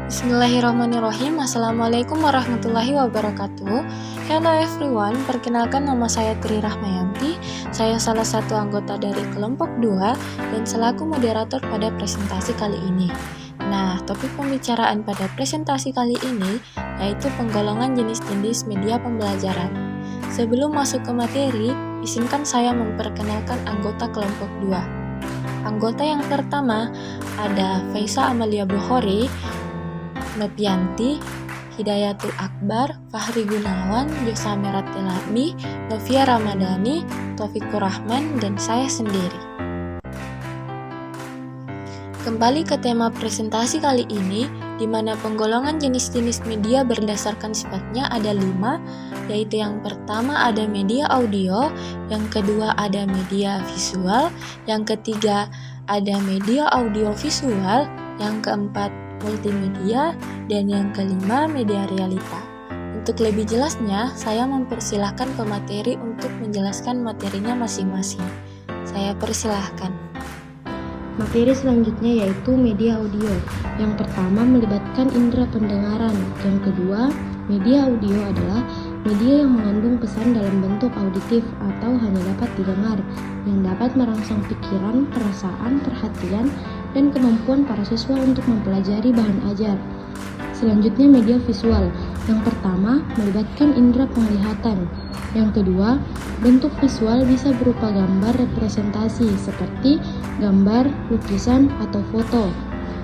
Bismillahirrahmanirrahim. Assalamualaikum warahmatullahi wabarakatuh. Hello everyone, perkenalkan nama saya Tri Rahmayanti. Saya salah satu anggota dari kelompok 2 dan selaku moderator pada presentasi kali ini. Nah, topik pembicaraan pada presentasi kali ini yaitu penggolongan jenis-jenis media pembelajaran. Sebelum masuk ke materi, izinkan saya memperkenalkan anggota kelompok 2. Anggota yang pertama ada Faisa Amalia Bukhori, Nopianti, Hidayatul Akbar, Fahri Gunawan, Josa Meratelami, Novia Ramadhani, Taufikur Rahman, dan saya sendiri. Kembali ke tema presentasi kali ini, di mana penggolongan jenis-jenis media berdasarkan sifatnya ada 5, yaitu yang pertama ada media audio, yang kedua ada media visual, yang ketiga ada media audio visual, yang keempat multimedia, dan yang kelima media realita. Untuk lebih jelasnya, saya mempersilahkan pemateri untuk menjelaskan materinya masing-masing. Saya persilahkan. Materi selanjutnya yaitu media audio. Yang pertama melibatkan indera pendengaran. Yang kedua, media audio adalah media yang mengandung pesan dalam bentuk auditif atau hanya dapat didengar, yang dapat merangsang pikiran, perasaan, perhatian, dan kemampuan para siswa untuk mempelajari bahan ajar. Selanjutnya media visual. Yang pertama melibatkan indera penglihatan. Yang kedua, bentuk visual bisa berupa gambar representasi seperti gambar, lukisan, atau foto.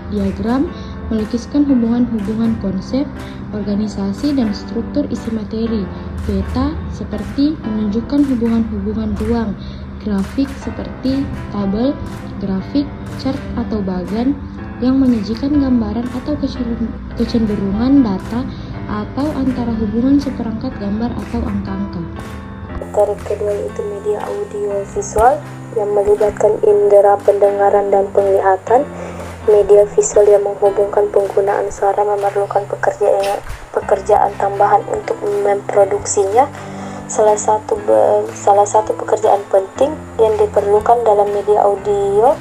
Diagram melukiskan hubungan-hubungan konsep, organisasi, dan struktur isi materi. Peta seperti menunjukkan hubungan-hubungan ruang. Grafik seperti tabel, grafik, chart, atau bagan yang menyajikan gambaran atau kecenderungan data atau antara hubungan seperangkat gambar atau angka-angka. Materi kedua yaitu media audio visual yang melibatkan indera pendengaran dan penglihatan. Media visual yang menghubungkan penggunaan suara memerlukan pekerjaan tambahan untuk memproduksinya. Salah satu pekerjaan penting yang diperlukan dalam media audio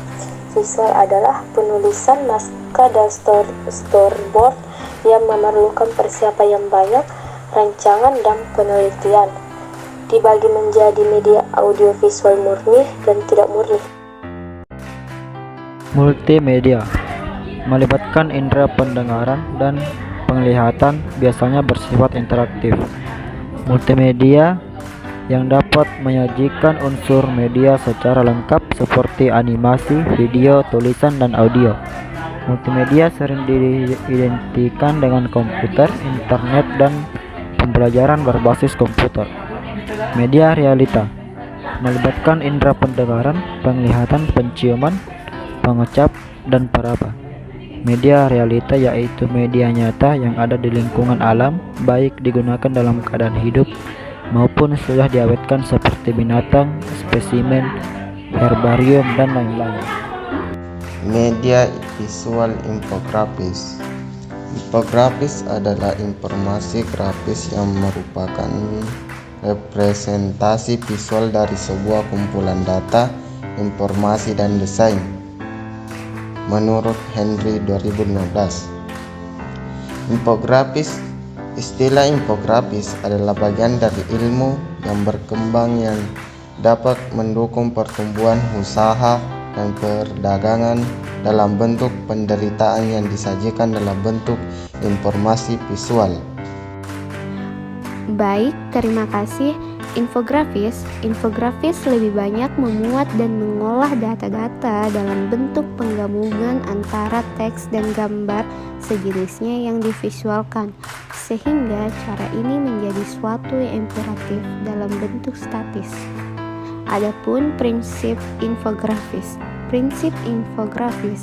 visual adalah penulisan naskah dan storyboard yang memerlukan persiapan yang banyak, rancangan, dan penelitian. Dibagi menjadi media audio visual murni dan tidak murni. Multimedia melibatkan indera pendengaran dan penglihatan, biasanya bersifat interaktif. Multimedia yang dapat menyajikan unsur media secara lengkap seperti animasi, video, tulisan, dan audio. Multimedia sering diidentikan dengan komputer, internet, dan pembelajaran berbasis komputer. Media realita melibatkan indera pendengaran, penglihatan, penciuman, pengecap, dan peraba. Media realita yaitu media nyata yang ada di lingkungan alam, baik digunakan dalam keadaan hidup maupun sudah diawetkan seperti binatang, spesimen, herbarium, dan lain-lain. Media visual infografis. Infografis adalah informasi grafis yang merupakan representasi visual dari sebuah kumpulan data, informasi, dan desain. Menurut Henry 2015, istilah infografis adalah bagian dari ilmu yang berkembang yang dapat mendukung pertumbuhan usaha dan perdagangan dalam bentuk penderitaan yang disajikan dalam bentuk informasi visual. Baik, terima kasih. Infografis lebih banyak memuat dan mengolah data-data dalam bentuk penggabungan antara teks dan gambar sejenisnya yang divisualkan, sehingga cara ini menjadi suatu yang imperatif dalam bentuk statis. Adapun prinsip infografis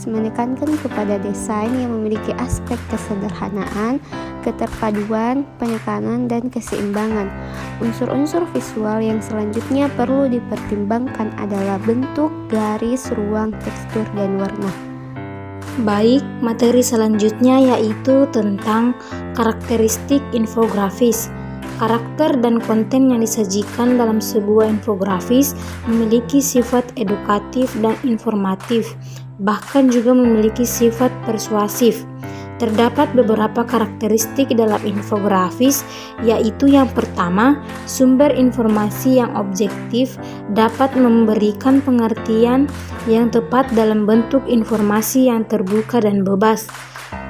menekankan kepada desain yang memiliki aspek kesederhanaan, keterpaduan, penekanan, dan keseimbangan. Unsur-unsur visual yang selanjutnya perlu dipertimbangkan adalah bentuk, garis, ruang, tekstur, dan warna. Baik, materi selanjutnya yaitu tentang karakteristik infografis. Karakter dan konten yang disajikan dalam sebuah infografis memiliki sifat edukatif dan informatif, bahkan juga memiliki sifat persuasif. Terdapat beberapa karakteristik dalam infografis, yaitu yang pertama, sumber informasi yang objektif dapat memberikan pengertian yang tepat dalam bentuk informasi yang terbuka dan bebas.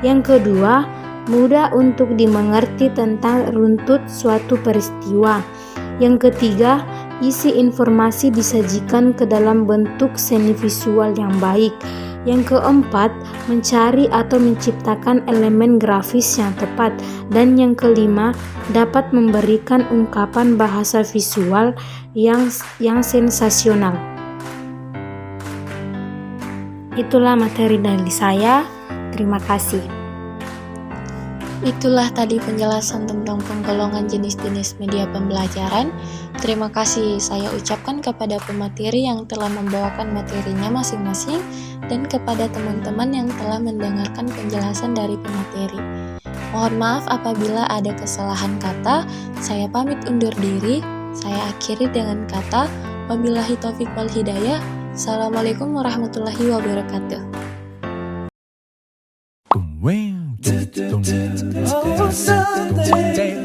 Yang kedua, mudah untuk dimengerti tentang runtut suatu peristiwa. Yang ketiga, isi informasi disajikan ke dalam bentuk seni visual yang baik. Yang keempat, mencari atau menciptakan elemen grafis yang tepat. Dan yang kelima, dapat memberikan ungkapan bahasa visual yang sensasional. Itulah materi dari saya. Terima kasih. Itulah tadi penjelasan tentang penggolongan jenis-jenis media pembelajaran. Terima kasih saya ucapkan kepada pemateri yang telah membawakan materinya masing-masing dan kepada teman-teman yang telah mendengarkan penjelasan dari pemateri. Mohon maaf apabila ada kesalahan kata. Saya pamit undur diri. Saya akhiri dengan kata wabillahi taufiq wal hidayah. Assalamualaikum warahmatullahi wabarakatuh. Oh, Sunday.